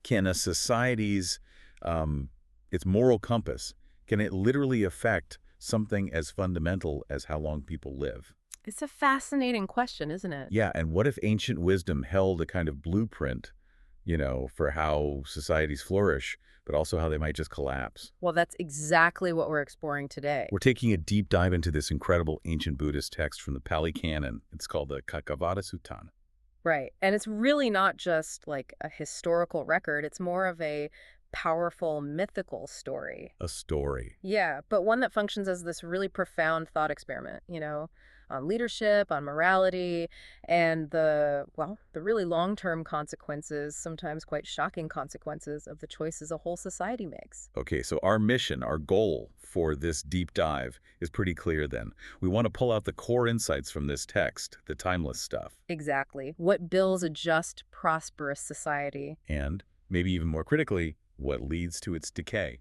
Can a society's, its moral compass, can it literally affect something as fundamental as how long people live? It's a fascinating question, isn't it? Yeah, and what if ancient wisdom held a kind of blueprint, for how societies flourish, but also how they might just collapse? Well, that's exactly what we're exploring today. We're taking a deep dive into this incredible ancient Buddhist text from the Pali Canon. It's called the Cakkavattisuttaṃ. Right. And it's really not just like a historical record. It's more of a powerful mythical story. A story. Yeah, but one that functions as this really profound thought experiment, on leadership, on morality, and the really long-term consequences, sometimes quite shocking consequences of the choices a whole society makes. Okay, so our mission, our goal for this deep dive is pretty clear then. We want to pull out the core insights from this text, the timeless stuff. Exactly. What builds a just, prosperous society? And, maybe even more critically, what leads to its decay.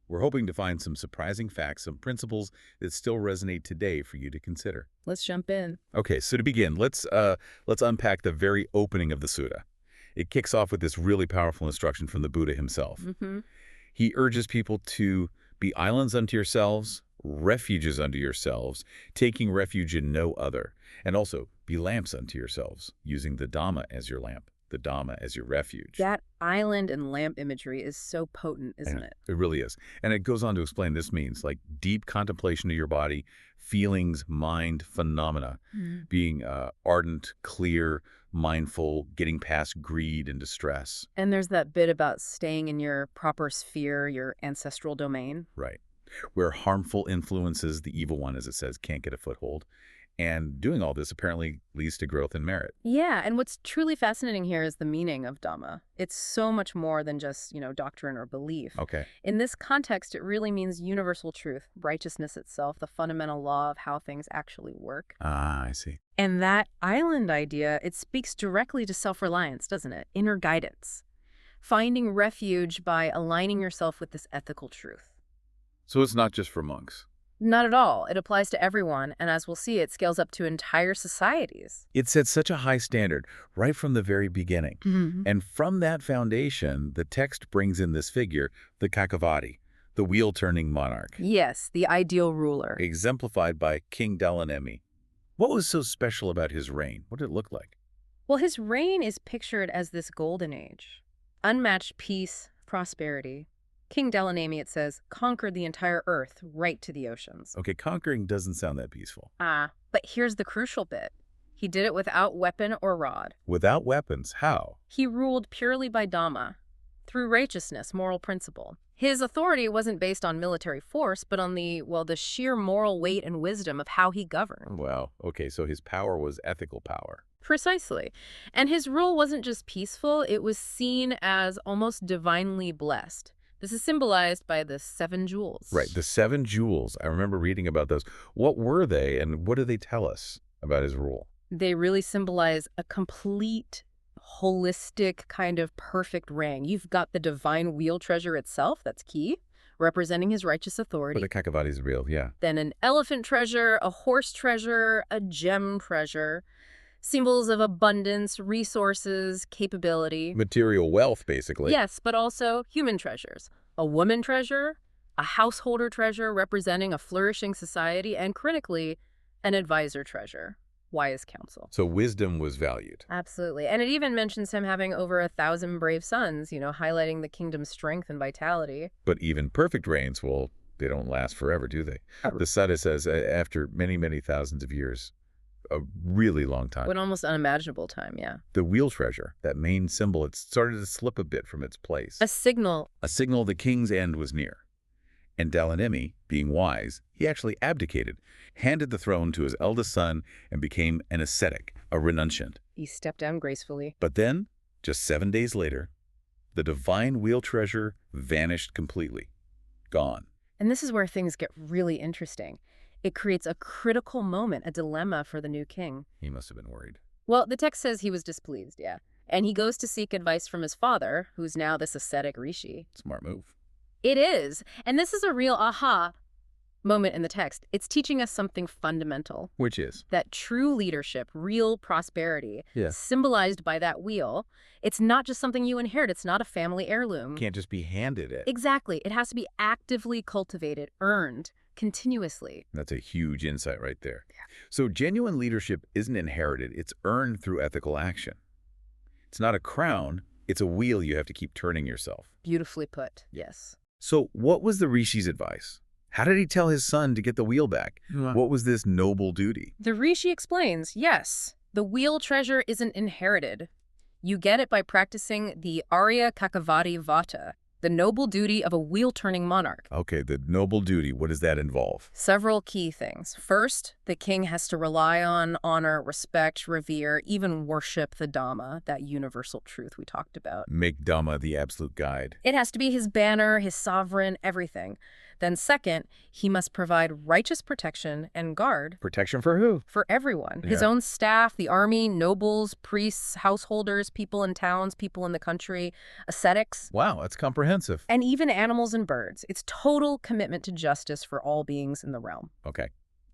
We're hoping to find some surprising facts, some principles that still resonate today for you to consider. Let's jump in. Okay, so to begin, let's unpack the very opening of the sutta. It kicks off with this really powerful instruction from the Buddha himself. He urges people to be islands unto yourselves, refuges unto yourselves, taking refuge in no other, and also be lamps unto yourselves, using the Dhamma as your lamp, the Dhamma as your refuge. That island and lamp imagery is so potent, isn't it? It really is. And it goes on to explain this means like deep contemplation of your body, feelings, mind, phenomena, being ardent, clear, mindful, getting past greed and distress. And there's that bit about staying in your proper sphere, your ancestral domain. Right. Where harmful influences, the evil one, as it says, can't get a foothold. And doing all this apparently leads to growth and merit. Yeah, and what's truly fascinating here is the meaning of Dhamma. It's so much more than just, doctrine or belief. Okay. In this context, it really means universal truth, righteousness itself, the fundamental law of how things actually work. Ah, I see. And that island idea, it speaks directly to self-reliance, doesn't it? Inner guidance. Finding refuge by aligning yourself with this ethical truth. So it's not just for monks. Not at all. It applies to everyone, and as we'll see, it scales up to entire societies. It sets such a high standard right from the very beginning. And from that foundation, the text brings in this figure, the Cakkavatti, the wheel-turning monarch. Yes, the ideal ruler. Exemplified by King Dalanemi. What was so special about his reign? What did it look like? Well, his reign is pictured as this golden age. Unmatched peace, prosperity. King Dalanemi, it says, conquered the entire earth right to the oceans. Okay, conquering doesn't sound that peaceful. But here's the crucial bit. He did it without weapon or rod. Without weapons, how? He ruled purely by Dhamma, through righteousness, moral principle. His authority wasn't based on military force, but on the sheer moral weight and wisdom of how he governed. Wow, okay, so his power was ethical power. Precisely. And his rule wasn't just peaceful, it was seen as almost divinely blessed. This is symbolized by the 7 jewels. Right, the 7 jewels. I remember reading about those. What were they, and what do they tell us about his rule? They really symbolize a complete, holistic, kind of perfect reign. You've got the divine wheel treasure itself, that's key, representing his righteous authority. But the Cakkavatti is real, yeah. Then an elephant treasure, a horse treasure, a gem treasure. Symbols of abundance, resources, capability. Material wealth, basically. Yes, but also human treasures. A woman treasure, a householder treasure representing a flourishing society, and critically, an advisor treasure, wise counsel. So wisdom was valued. Absolutely. And it even mentions him having over 1,000 brave sons, highlighting the kingdom's strength and vitality. But even perfect reigns, well, they don't last forever, do they? The Sutta says after many, many thousands of years, a really long time. An almost unimaginable time, yeah. The wheel treasure, that main symbol, it started to slip a bit from its place. A signal. A signal the king's end was near. And Dalanemi, being wise, he actually abdicated, handed the throne to his eldest son, and became an ascetic, a renunciant. He stepped down gracefully. But then, just 7 days later, the divine wheel treasure vanished completely. Gone. And this is where things get really interesting. It creates a critical moment, a dilemma for the new king. He must have been worried. Well, the text says he was displeased, yeah. And he goes to seek advice from his father, who's now this ascetic rishi. Smart move. It is. And this is a real aha. moment in the text, it's teaching us something fundamental. Which is? That true leadership, real prosperity, Yeah. symbolized by that wheel, it's not just something you inherit. It's not a family heirloom. Can't just be handed it. Exactly. It has to be actively cultivated, earned, continuously. That's a huge insight right there. Yeah. So genuine leadership isn't inherited. It's earned through ethical action. It's not a crown. It's a wheel you have to keep turning yourself. Beautifully put, yes. So what was the Rishi's advice? How did he tell his son to get the wheel back? What was this noble duty? The Rishi explains, yes, the wheel treasure isn't inherited. You get it by practicing the Arya Cakkavatti Vata, the noble duty of a wheel-turning monarch. Okay, the noble duty, what does that involve? Several key things. First, the king has to rely on, honor, respect, revere, even worship the Dhamma, that universal truth we talked about. Make Dhamma the absolute guide. It has to be his banner, his sovereign, everything. Then second, he must provide righteous protection and guard. Protection for who? For everyone. His Yeah. own staff, the army, nobles, priests, householders, people in towns, people in the country, ascetics. Wow, that's comprehensive. And even animals and birds. It's total commitment to justice for all beings in the realm. Okay.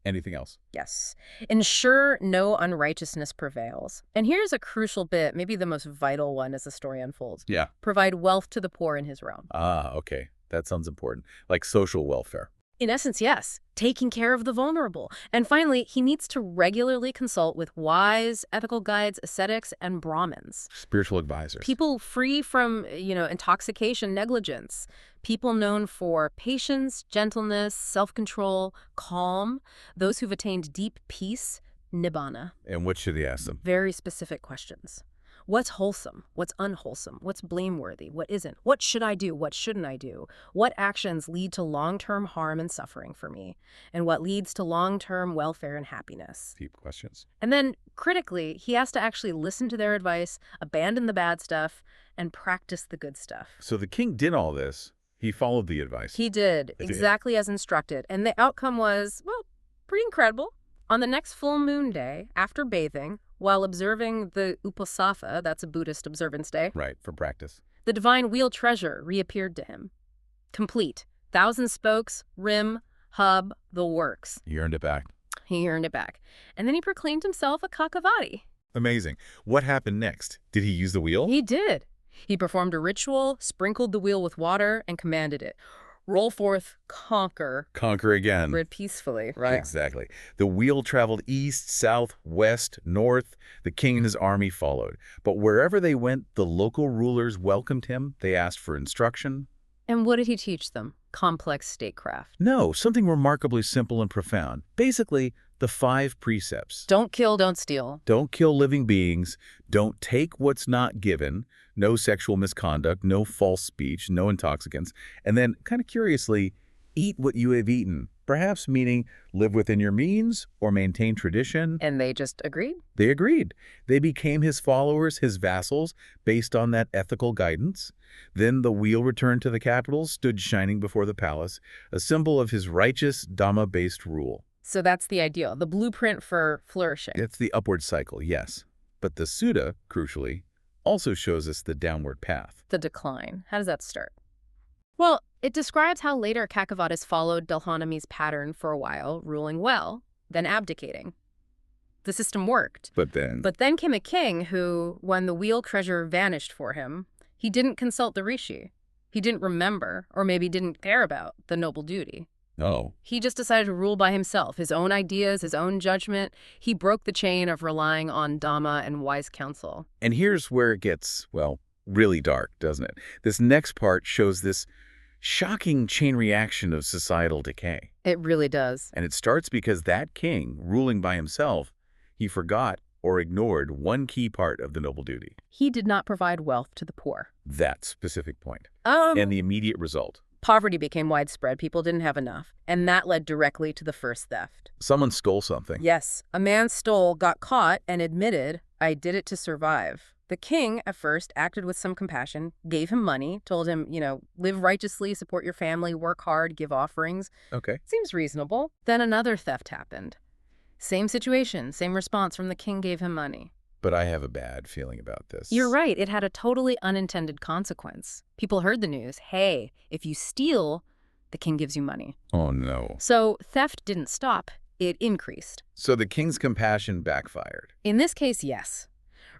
Anything else? Yes. Ensure no unrighteousness prevails. And here's a crucial bit, maybe the most vital one as the story unfolds. Yeah. Provide wealth to the poor in his realm. Ah, okay. That sounds important. Like social welfare. In essence, yes. Taking care of the vulnerable. And finally, he needs to regularly consult with wise, ethical guides, ascetics, and Brahmins. Spiritual advisors. People free from, intoxication, negligence. People known for patience, gentleness, self-control, calm. Those who've attained deep peace, nibbana. And what should he ask them? Very specific questions. What's wholesome? What's unwholesome? What's blameworthy? What isn't? What should I do? What shouldn't I do? What actions lead to long-term harm and suffering for me? And what leads to long-term welfare and happiness? Deep questions. And then, critically, he has to actually listen to their advice, abandon the bad stuff, and practice the good stuff. So the king did all this. He followed the advice. He did, exactly as instructed. And the outcome was, well, pretty incredible. On the next full moon day, after bathing, while observing the Uposatha, that's a Buddhist observance day. Right, for practice. The divine wheel treasure reappeared to him. Complete. 1,000 spokes, rim, hub, the works. He earned it back. He earned it back. And then he proclaimed himself a Cakkavatti. Amazing. What happened next? Did he use the wheel? He did. He performed a ritual, sprinkled the wheel with water, and commanded it. Roll forth, conquer. Conquer again. Rid peacefully, right? Exactly. The wheel traveled east, south, west, north. The king and his army followed. But wherever they went, the local rulers welcomed him. They asked for instruction. And what did he teach them? Complex statecraft. No, something remarkably simple and profound. Basically, the 5 precepts. Don't kill, don't steal. Don't kill living beings. Don't take what's not given. No sexual misconduct. No false speech. No intoxicants. And then, kind of curiously, eat what you have eaten. Perhaps meaning live within your means or maintain tradition. And they just agreed? They agreed. They became his followers, his vassals, based on that ethical guidance. Then the wheel returned to the capital, stood shining before the palace, a symbol of his righteous, Dhamma-based rule. So that's the ideal, the blueprint for flourishing. It's the upward cycle, yes. But the sutta, crucially, also shows us the downward path. The decline. How does that start? Well, it describes how later Cakkavattis followed Dulhanami's pattern for a while, ruling well, then abdicating. The system worked. But then came a king who, when the wheel treasure vanished for him, he didn't consult the rishi. He didn't remember, or maybe didn't care about, the noble duty. Oh. He just decided to rule by himself, his own ideas, his own judgment. He broke the chain of relying on Dhamma and wise counsel. And here's where it gets, well, really dark, doesn't it? This next part shows this shocking chain reaction of societal decay. It really does. And it starts because that king, ruling by himself, he forgot or ignored one key part of the noble duty. He did not provide wealth to the poor. That specific point. And the immediate result. Poverty became widespread. People didn't have enough. And that led directly to the first theft. Someone stole something. Yes. A man stole, got caught, and admitted, I did it to survive. The king, at first, acted with some compassion, gave him money, told him, live righteously, support your family, work hard, give offerings. Okay. Seems reasonable. Then another theft happened. Same situation, same response from the king gave him money. But I have a bad feeling about this. You're right. It had a totally unintended consequence. People heard the news. Hey, if you steal, the king gives you money. Oh, no. So theft didn't stop, it increased. So the king's compassion backfired. In this case, yes.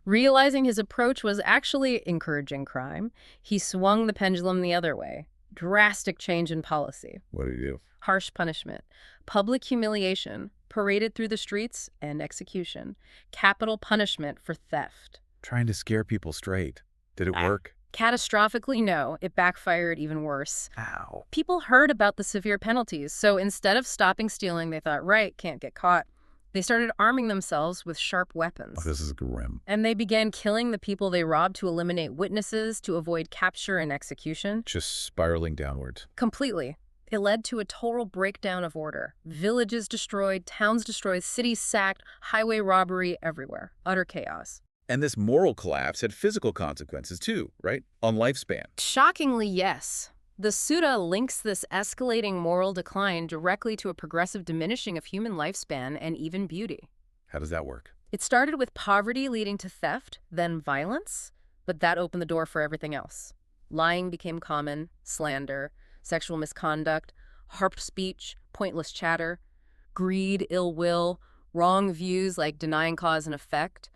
Realizing his approach was actually encouraging crime, he swung the pendulum the other way. Drastic change in policy. What did he do? Harsh punishment. Public humiliation, paraded through the streets, and execution. Capital punishment for theft. Trying to scare people straight. Did it work? Catastrophically, no. It backfired even worse. Ow. People heard about the severe penalties, so instead of stopping stealing, they thought, right, can't get caught. They started arming themselves with sharp weapons. Oh, this is grim. And they began killing the people they robbed to eliminate witnesses, to avoid capture and execution. Just spiraling downwards. Completely. It led to a total breakdown of order. Villages destroyed, towns destroyed, cities sacked, highway robbery everywhere. Utter chaos. And this moral collapse had physical consequences too, right? On lifespan. Shockingly, yes. The sutta links this escalating moral decline directly to a progressive diminishing of human lifespan and even beauty. How does that work? It started with poverty leading to theft, then violence, but that opened the door for everything else. Lying became common, slander, sexual misconduct, harped speech, pointless chatter, greed, ill will, wrong views like denying cause and effect,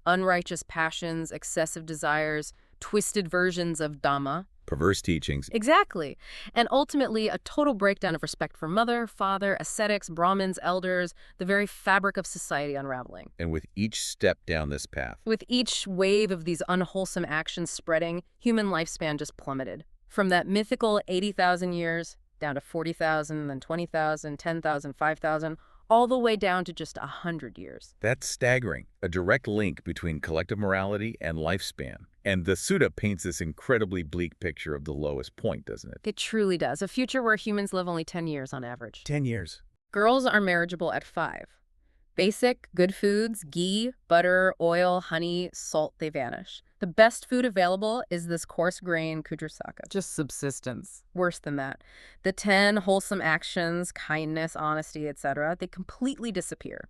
unrighteous passions, excessive desires, twisted versions of Dhamma. Perverse teachings. Exactly. And ultimately, a total breakdown of respect for mother, father, ascetics, Brahmins, elders, the very fabric of society unraveling. And with each step down this path. With each wave of these unwholesome actions spreading, human lifespan just plummeted. From that mythical 80,000 years, down to 40,000, then 20,000, 10,000, 5,000, all the way down to just 100 years. That's staggering. A direct link between collective morality and lifespan. And the sutta paints this incredibly bleak picture of the lowest point, doesn't it? It truly does. A future where humans live only 10 years on average. 10 years. Girls are marriageable at 5. Basic, good foods, ghee, butter, oil, honey, salt, they vanish. The best food available is this coarse grain kudrasaka. Just subsistence. Worse than that. The 10 wholesome actions, kindness, honesty, etc., they completely disappear.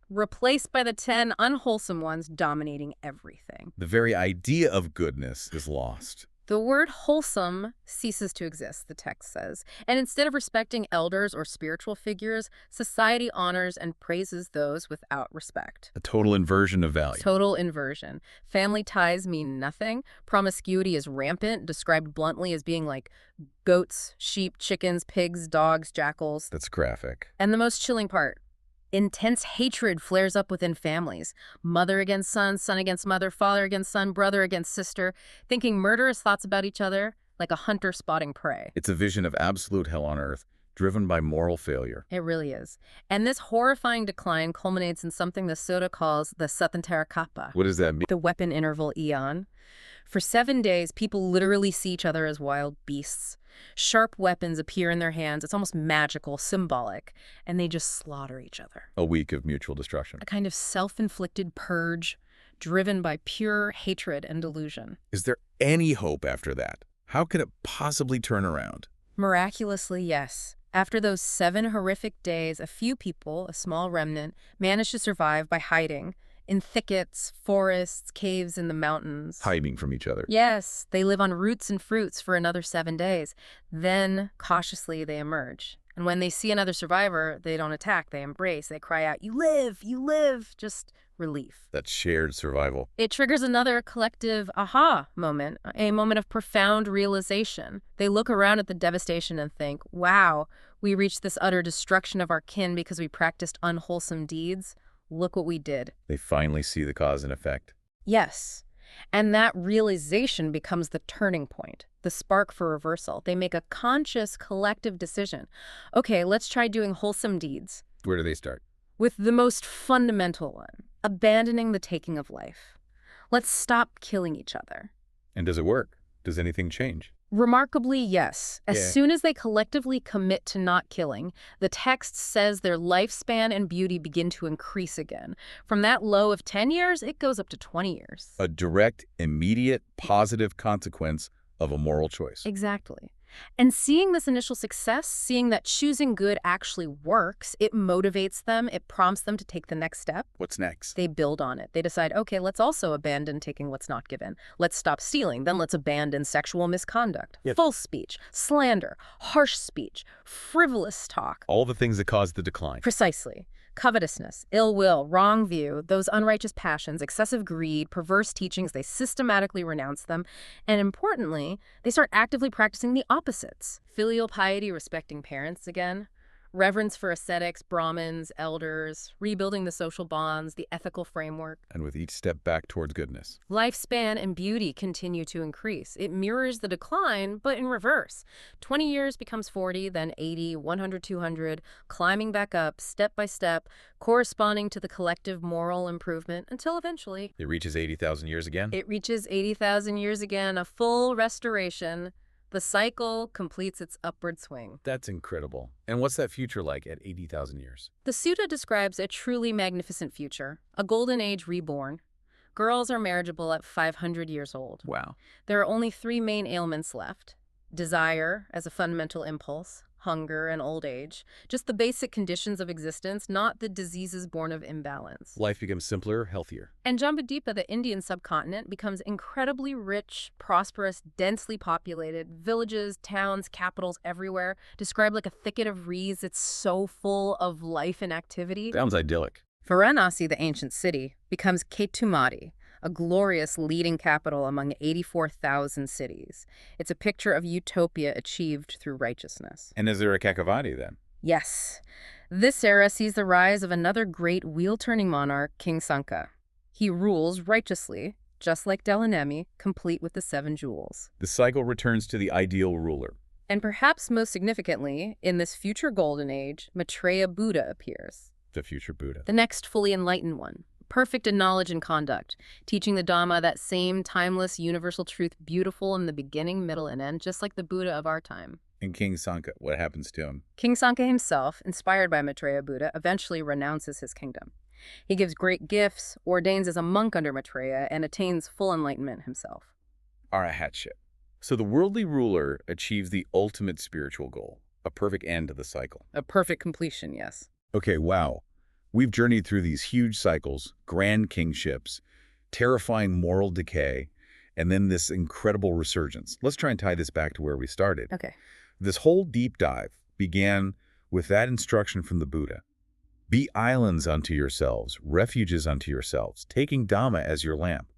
Replaced by the 10 unwholesome ones dominating everything. The very idea of goodness is lost. The word wholesome ceases to exist, the text says, and instead of respecting elders or spiritual figures, society honors and praises those without respect. A total inversion of value. Total inversion. Family ties mean nothing. Promiscuity is rampant, described bluntly as being like goats, sheep, chickens, pigs, dogs, jackals. That's graphic. And the most chilling part. Intense hatred flares up within families. Mother against son, son against mother, father against son, brother against sister, thinking murderous thoughts about each other like a hunter spotting prey. It's a vision of absolute hell on earth, driven by moral failure. It really is. And this horrifying decline culminates in something the Sutta calls the Satantara Kappa. What does that mean? The weapon interval eon. For 7 days, people literally see each other as wild beasts. Sharp weapons appear in their hands. It's almost magical, symbolic, and they just slaughter each other. A week of mutual destruction. A kind of self-inflicted purge, driven by pure hatred and delusion. Is there any hope after that? How can it possibly turn around? Miraculously, yes. After those 7 horrific days, a few people, a small remnant, managed to survive by hiding in thickets, forests, caves in the mountains. Hiding from each other. Yes, they live on roots and fruits for another 7 days. Then, cautiously, they emerge. And when they see another survivor, they don't attack, they embrace, they cry out, you live, just relief. That shared survival. It triggers another collective aha moment, a moment of profound realization. They look around at the devastation and think, wow, we reached this utter destruction of our kin because we practiced unwholesome deeds. Look what we did. They finally see the cause and effect. Yes. And that realization becomes the turning point, the spark for reversal. They make a conscious, collective decision. Okay, let's try doing wholesome deeds. Where do they start? With the most fundamental one, abandoning the taking of life. Let's stop killing each other. And does it work? Does anything change? Remarkably, yes. As soon as they collectively commit to not killing, the text says their lifespan and beauty begin to increase again. From that low of 10 years, it goes up to 20 years. A direct, immediate, positive consequence of a moral choice. Exactly. And seeing this initial success, seeing that choosing good actually works, it motivates them, it prompts them to take the next step. What's next? They build on it. They decide, okay, let's also abandon taking what's not given. Let's stop stealing. Then let's abandon sexual misconduct, false speech, slander, harsh speech, frivolous talk. All the things that cause the decline. Precisely. Covetousness, ill will, wrong view, those unrighteous passions, excessive greed, perverse teachings, they systematically renounce them. And importantly, they start actively practicing the opposites. Filial piety, respecting parents again. Reverence for ascetics, Brahmins, elders, rebuilding the social bonds, the ethical framework. And with each step back towards goodness. Lifespan and beauty continue to increase. It mirrors the decline, but in reverse. 20 years becomes 40, then 80, 100, 200, climbing back up, step by step, corresponding to the collective moral improvement, until eventually... It reaches 80,000 years again? It reaches 80,000 years again, a full restoration. The cycle completes its upward swing. That's incredible. And what's that future like at 80,000 years? The sutta describes a truly magnificent future, a golden age reborn. Girls are marriageable at 500 years old. Wow. There are only 3 main ailments left. Desire as a fundamental impulse, hunger, and old age. Just the basic conditions of existence, not the diseases born of imbalance. Life becomes simpler, healthier. And Jambudvipa, the Indian subcontinent, becomes incredibly rich, prosperous, densely populated. Villages, towns, capitals everywhere. Described like a thicket of reeds. It's so full of life and activity. Sounds idyllic. Varanasi, the ancient city, becomes Ketumati, a glorious leading capital among 84,000 cities. It's a picture of utopia achieved through righteousness. And is there a Cakkavatti then? Yes. This era sees the rise of another great wheel-turning monarch, King Sanka. He rules righteously, just like Delanemi, complete with the 7 jewels. The cycle returns to the ideal ruler. And perhaps most significantly, in this future golden age, Maitreya Buddha appears. The future Buddha. The next fully enlightened one. Perfect in knowledge and conduct, teaching the Dhamma, that same timeless universal truth, beautiful in the beginning, middle, and end, just like the Buddha of our time. And King Sanka, what happens to him? King Sanka himself, inspired by Maitreya Buddha, eventually renounces his kingdom. He gives great gifts, ordains as a monk under Maitreya, and attains full enlightenment himself. Arahatship. So the worldly ruler achieves the ultimate spiritual goal, a perfect end to the cycle. A perfect completion, yes. Okay, wow. We've journeyed through these huge cycles, grand kingships, terrifying moral decay, and then this incredible resurgence. Let's try and tie this back to where we started. Okay. This whole deep dive began with that instruction from the Buddha. Be islands unto yourselves, refuges unto yourselves, taking Dhamma as your lamp.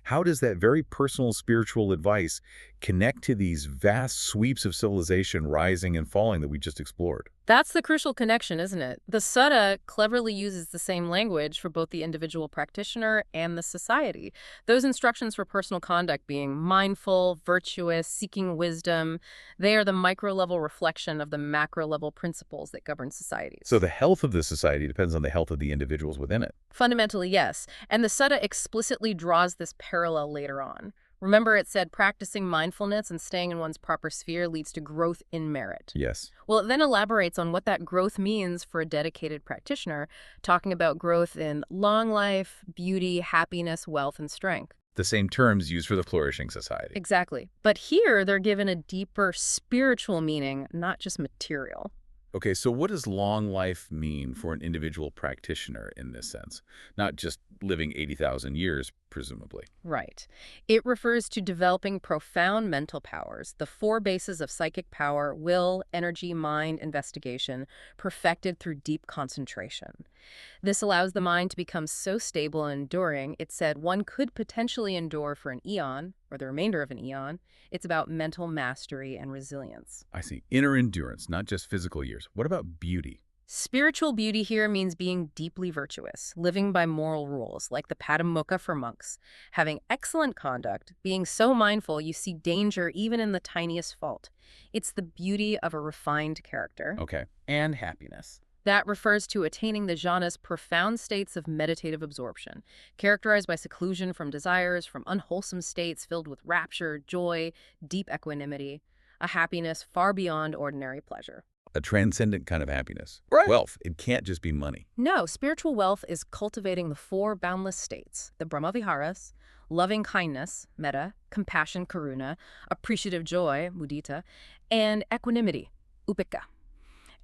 How does that very personal spiritual advice connect to these vast sweeps of civilization rising and falling that we just explored? That's the crucial connection, isn't it? The sutta cleverly uses the same language for both the individual practitioner and the society. Those instructions for personal conduct being mindful, virtuous, seeking wisdom, they are the micro-level reflection of the macro-level principles that govern societies. So the health of the society depends on the health of the individuals within it. Fundamentally, yes. And the sutta explicitly draws this parallel later on. Remember, it said practicing mindfulness and staying in one's proper sphere leads to growth in merit. Yes. Well, it then elaborates on what that growth means for a dedicated practitioner, talking about growth in long life, beauty, happiness, wealth, and strength. The same terms used for the flourishing society. Exactly. But here, they're given a deeper spiritual meaning, not just material. Okay, so what does long life mean for an individual practitioner in this sense? Not just living 80,000 years, presumably. Right. It refers to developing profound mental powers, the 4 bases of psychic power: will, energy, mind, investigation, perfected through deep concentration. This allows the mind to become so stable and enduring, it said one could potentially endure for an eon, or the remainder of an eon. It's about mental mastery and resilience. I see. Inner endurance, not just physical years. What about beauty? Spiritual beauty here means being deeply virtuous, living by moral rules, like the Padamukha for monks, having excellent conduct, being so mindful you see danger even in the tiniest fault. It's the beauty of a refined character. Okay. And happiness. That refers to attaining the jhanas, profound states of meditative absorption, characterized by seclusion from desires, from unwholesome states filled with rapture, joy, deep equanimity, a happiness far beyond ordinary pleasure. A transcendent kind of happiness. Right. Wealth. It can't just be money. No, spiritual wealth is cultivating the 4 boundless states, the Brahmaviharas, loving kindness, metta, compassion, karuna, appreciative joy, mudita, and equanimity, upekkha.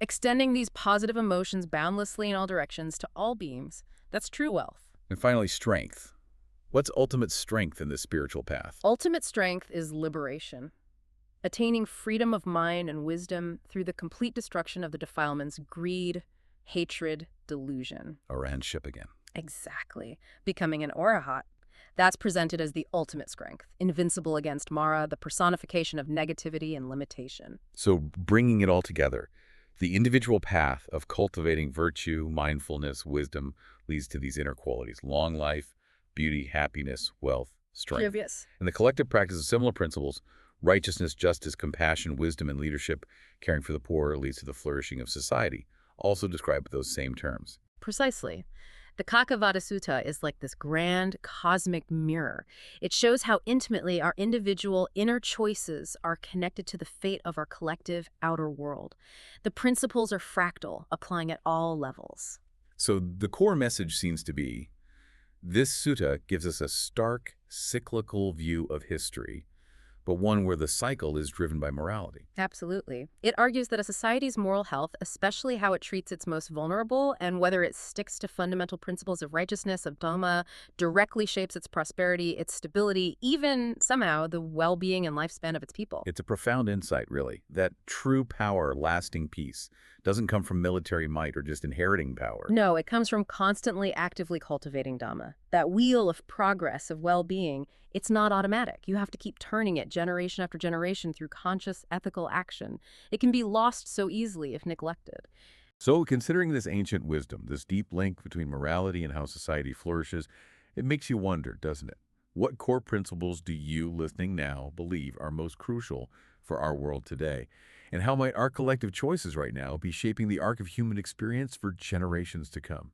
Extending these positive emotions boundlessly in all directions to all beings, that's true wealth. And finally, strength. What's ultimate strength in this spiritual path? Ultimate strength is liberation, attaining freedom of mind and wisdom through the complete destruction of the defilements greed, hatred, delusion. Around-ship again. Exactly. Becoming an arahat. That's presented as the ultimate strength, invincible against Mara, the personification of negativity and limitation. So bringing it all together, the individual path of cultivating virtue, mindfulness, wisdom leads to these inner qualities: long life, beauty, happiness, wealth, strength. Previous. And the collective practice of similar principles, righteousness, justice, compassion, wisdom, and leadership, caring for the poor, leads to the flourishing of society, also described with those same terms. Precisely. The Cakkavattisuttaṃ is like this grand cosmic mirror. It shows how intimately our individual inner choices are connected to the fate of our collective outer world. The principles are fractal, applying at all levels. So the core message seems to be, this sutta gives us a stark, cyclical view of history, but one where the cycle is driven by morality. Absolutely. It argues that a society's moral health, especially how it treats its most vulnerable and whether it sticks to fundamental principles of righteousness, of Dhamma, directly shapes its prosperity, its stability, even somehow the well-being and lifespan of its people. It's a profound insight, really, that true power, lasting peace, doesn't come from military might or just inheriting power. No, it comes from constantly actively cultivating Dhamma. That wheel of progress, of well-being, it's not automatic. You have to keep turning it generation after generation through conscious, ethical action. It can be lost so easily if neglected. So, considering this ancient wisdom, this deep link between morality and how society flourishes, it makes you wonder, doesn't it? What core principles do you, listening now, believe are most crucial for our world today? And how might our collective choices right now be shaping the arc of human experience for generations to come?